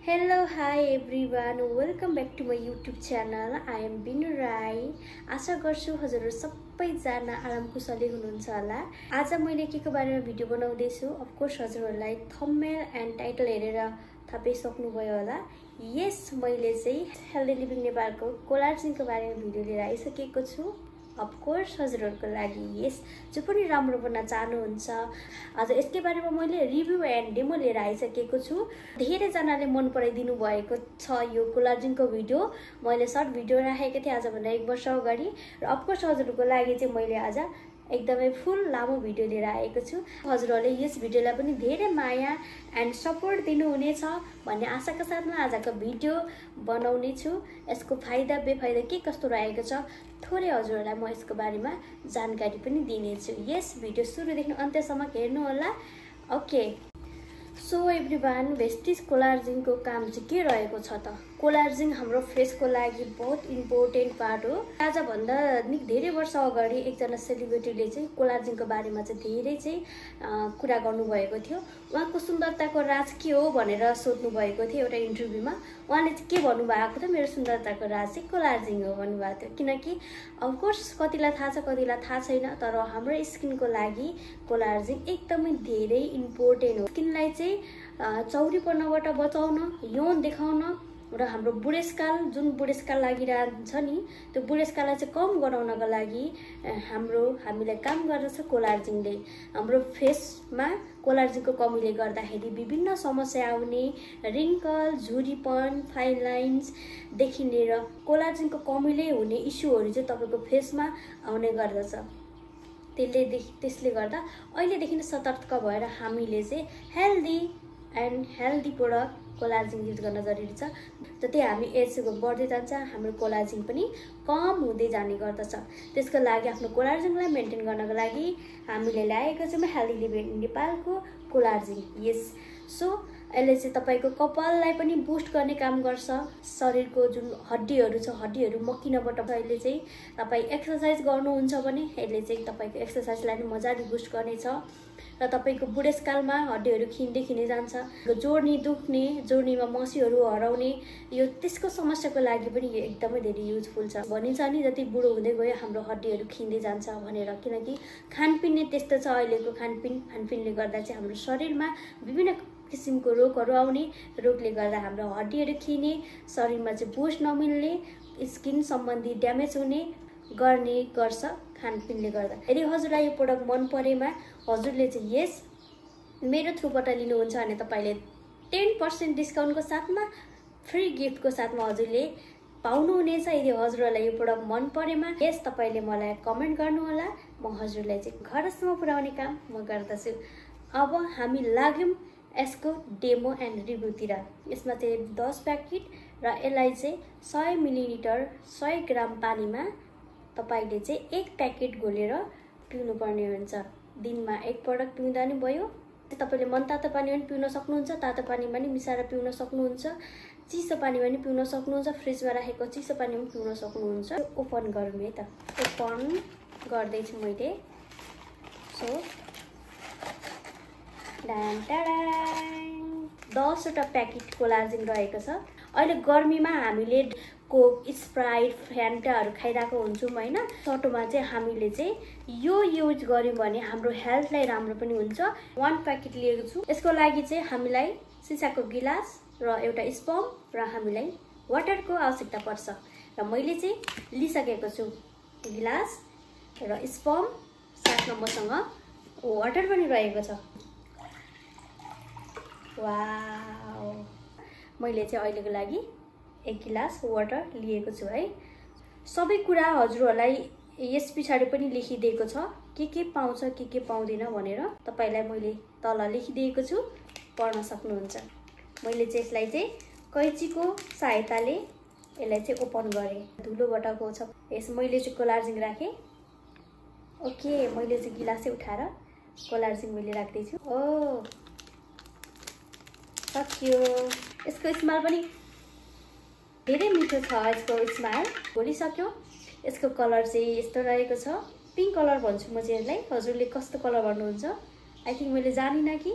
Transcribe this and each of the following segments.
Hello, hi everyone. Welcome back to my YouTube channel. I am Binu Rai. आशा गर्छु हजुरहरु सबैजना आराम कुशली हुनुहुन्छ होला। आज मैले केको बारेमा भिडियो बनाउँदै छु। अफ कोर्स हजुरहरुलाई थम्बनेल एन्ड टाइटल हेरेर थाहा सक्नुभयो होला। यस मैले चाहिँ हेल्दी लिभिङ नेपालको कोलाजिनको बारेमा भिडियो लिएर आइसकेको छु। अफ कोर्स हजुरहरुको लागि यस जो पनि राम्रो बन्न चाहनुहुन्छ आज यसकै बारेमा मैले रिभ्यु एन्ड डेमो लिएर आइसकेको छु। धेरै जनाले मन पराइदिनु भएको छ यो कोलाजिनको भिडियो। मैले सर्ट भिडियो राखेको थिएँ आज भन्दा 1 वर्ष अगाडि र अफ कोर्स हजुरहरुको लागि चाहिँ मैले आज एकदमै फुल लामो भिडियो लिएर आएको छु। हजुरहरुले यस भिडियोलाई पनि धेरै माया एन्ड सपोर्ट दिनुहुनेछ भन्ने आशाका साथमा आजको भिडियो बनाउने छु। यसको फाइदा बेफाइदा के कस्तो रहेको छ थोरै हजुरहरुलाई म यसको बारेमा जानकारी पनि दिनेछु। यस भिडियो सुरुदेखि अन्त्यसम्म हेर्नु होला। ओके सो एभ्रीवान, भेस्टिज कोलाजिनको काम चाहिँ के रहेको छ त? कोलाजिन हाम्रो फेसको लागि बहुत इम्पोर्टेन्ट पार्ट हो। आज भन्दा धेरै वर्ष अगाडि एकजना सेलिब्रिटीले चाहिँ कोलाजिनको बारेमा चाहिँ धेरै चाहिँ कुरा गर्नुभएको थियो। उहाँको सुन्दरताको राज के हो भनेर सोध्नु भएको थियो एउटा इन्टरभ्यूमा। उहाँले चाहिँ के भन्नुभएको थियो, मेरो सुन्दरताको राज चाहिँ कोलाजिन हो भन्नुभएको थियो। किनकि अफ कोर्स कतिलाई थाहा छ कतिलाई थाहा छैन, तर हाम्रो स्किनको लागि कोलाजिन एकदमै धेरै इम्पोर्टेन्ट हो। स्किनलाई चाहिँ चौरीपनाबाट बचाउन, यौन देखाउन र हाम्रो बुढेसकाल जुन बुढेसकाल लागिरहन्छ नि त्यो बुढेसकाललाई चाहिँ कम गराउनको लागि हामीलाई काम गर्दछ कोलाजिनले। हाम्रो फेसमा कोलाजिनको कमीले गर्दाखेरि विभिन्न समस्या आउने, रिङ्कल, झुरीपन, फाइन लाइन्स देखि लिएर कोलाजिनको कमीले हुने इस्युहरू चाहिँ तपाईको फेसमा आउने गर्दछ। त्यसले गर्दा अहिलेदेखि सतर्क भएर हामीले चाहिँ हेल्दी प्रोडक्ट कोलाजिन युज गर्न जरुरी छ। जति हामी एज बढ्दै जान्छ हाम्रो कोलाजिन पनि कम हुँदै जाने गर्दछ। त्यसको लागि आफ्नो कोलाजिनलाई मेन्टेन गर्नको लागि हामीले ल्याएको छौँ हेल्दी लिभिङ नेपालको कोलाजिन। यस सो यसले चाहिँ तपाईको कपाललाई पनि बुस्ट गर्ने काम गर्छ। शरीरको जुन हड्डीहरू छ हड्डीहरू मकिनबाट अहिले चाहिँ तपाई एक्सरसाइज गर्नुहुन्छ भने यसले चाहिँ तपाईको एक्सरसाइजलाई पनि मजाले बुस्ट गर्नेछ र तपाईको बुढेसकालमा हड्डीहरू खिन्दै जान्छ, जोड्नी दुख्ने, जोड्नीमा मसीहरू हराउने यो त्यसको समस्याको लागि पनि यो एकदमै धेरै युजफुल छ। भनिन्छ नि जति बुढो हुँदै गयो हाम्रो हड्डीहरू खिन्दै जान्छ भनेर। किनकि खानपिन नै त्यस्तो छ अहिलेको खानपिनले गर्दा चाहिँ हाम्रो शरीरमा विभिन्न किसिमको रोगहरू आउने, रोगले गर्दा हाम्रो हड्डीहरू खिने, शरीरमा चाहिँ बुस्ट नमिल्ने, स्किन सम्बन्धी ड्यामेज हुने गर्ने गर्छ खानपिनले गर्दा। यदि हजुरलाई यो प्रोडक्ट मन परेमा हजुरले चाहिँ यस मेरो थ्रुबाट लिनुहुन्छ भने तपाईले 10% डिस्काउन्टको साथमा फ्री गिफ्टको साथमा हजुरले पाउनुहुनेछ। यदि हजुरलाई यो प्रोडक्ट मन परेमा यस तपाईले मलाई कमेन्ट गर्नु होला। म हजुरलाई चाहिँ घरसम्म पुर्याउने काम म गर्दछु। अब हामी लाग्यौं यसको डेमो एन्ड रिभ्यूतिर। यसमा चाहिँ 10 प्याकेट र यसलाई चाहिँ 100 मिलिलिटर 100 ग्राम पानीमा तपाईले चाहिँ 1 प्याकेट घोलेर पिउनु पर्ने हुन्छ। दिनमा 1 प्रोडक्ट पिउँदा नि भयो। तपाईले मनतातो पानीमा पनि पिउन सक्नुहुन्छ, तातो पानीमा पनि मिसाएर पिउन सक्नुहुन्छ, चिसो पानीमा पनि पिउन सक्नुहुन्छ, फ्रिजमा राखेको चिसो पानीमा पनि पिउन सक्नुहुन्छ। ओपन गरौँ है त। ओपन गर्दै छु मैले। सो 10 वटा प्याकेट कोलाजिन रहेको छ। अहिले गर्मीमा हामीले कोक, स्प्राइट, फ्यान्टाहरू खाइरहेको हुन्छौँ हैन। सटोमा चाहिँ हामीले चाहिँ यो युज गर्यौं भने हाम्रो हेल्थलाई राम्रो पनि हुन्छ। 1 प्याकेट लिएको छु। यसको लागि चाहिँ हामीलाई सिसाको गिलास र एउटा स्पम र हामीलाई वाटरको आवश्यकता पर्छ र मैले चाहिँ लिइसकेको छु गिलास र स्पम, साथमा मसँग वाटर पनि रहेको छ। वाउ, मैले चाहिँ अहिलेको लागि 1 गिलास वाटर लिएको छु है। सबै कुरा हजुरहरुलाई यस पछाडी पनि लेखिदिएको छ के पाउँछ के पाउँदैन भनेर। तपाईलाई मैले तल लेखिदिएको छु, पढ्न सक्नुहुन्छ। मैले चाहिँ यसलाई चाहिँ कैचीको सहायताले यसलाई चाहिँ ओपन गरे। धुलोबाट गएको छ। यस मैले चाहिँ कोलाजिन राखे। ओके, मैले चाहिँ गिलासै उठाएर कोलाजिन मैले राख्दै छु। ओ सक्यो। यसको स्मेल पनि धेरै मिठो छ। यसको स्मेल भोलिसक्यो। यसको कलर चाहिँ यस्तो रहेको छ, पिङ्क कलर भन्छु म चाहिँ यसलाई। हजुरले कस्तो कलर भन्नुहुन्छ? आई थिंक मैले जानिन कि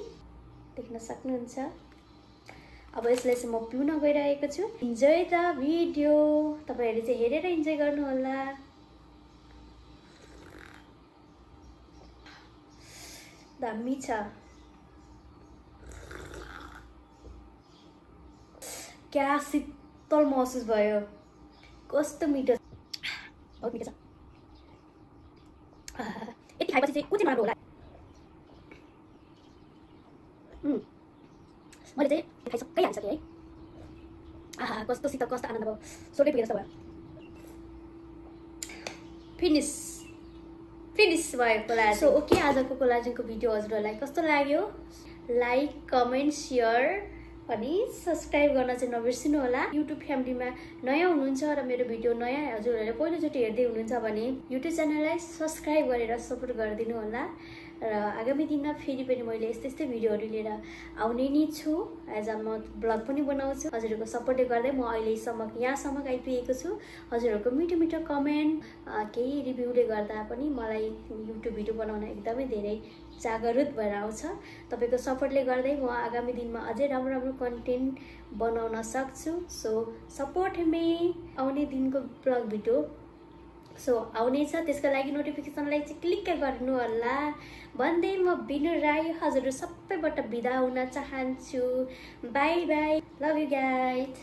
देख्न सक्नुहुन्छ। अब यसलाई चाहिँ म पिउन गइरहेको छु। Enjoy the video. तपाईहरुले चाहिँ हेरेर इन्जोय गर्नु होला। दामी छ। क्या शीतल महसुस भयो। कस्तो मिठो। बहुत मिठो छ। यति खाएपछि चाहिँ कुन चाहिँ राम्रो होला। मैले चाहिँ खाइसक्कै हालिसकेँ है। आहा कस्तो शीतल, कस्तो आनन्द भयो। सोलै पुगेर जस्तो भयो। फिनिस भयो कोलाजन। सो ओके, आजको कोलाजनको भिडियो हजुरहरूलाई कस्तो लाग्यो? लाइक, कमेन्ट, सेयर अनि सब्स्क्राइब गर्न चाहिँ नबिर्सिनु होला। युट्युब फ्यामिलीमा नयाँ हुनुहुन्छ र मेरो भिडियो नयाँ हजुरहरूले पहिलोचोटि हेर्दै हुनुहुन्छ भने युट्युब च्यानललाई सब्स्क्राइब गरेर सपोर्ट गरिदिनु होला। र आगामी दिनमा फेरि पनि मैले यस्तै भिडियोहरू लिएर आउने नै छु। एज म ब्लग पनि बनाउँछु। हजुरहरूको सपोर्टले गर्दै म अहिलेसम्म यहाँसम्म आइपुगेको छु। हजुरहरूको मिठो कमेन्ट, केही रिभ्यूले गर्दा पनि मलाई युट्युब भिडियो बनाउन एकदमै धेरै जागरुक भएर आउँछ। तपाईको सपोर्टले गर्दै म आगामी दिनमा अझै राम्रो कन्टेन्ट बनाउन सक्छु। So support me. आउने दिनको ब्लग भिडियो आउनेछ, त्यसको लागि नोटिफिकेसनलाई चाहिँ क्लिक गर्नु होला भन्दै म बिनु राई हजुरहरू सबैबाट बिदा हुन चाहन्छु। By by, love you guys.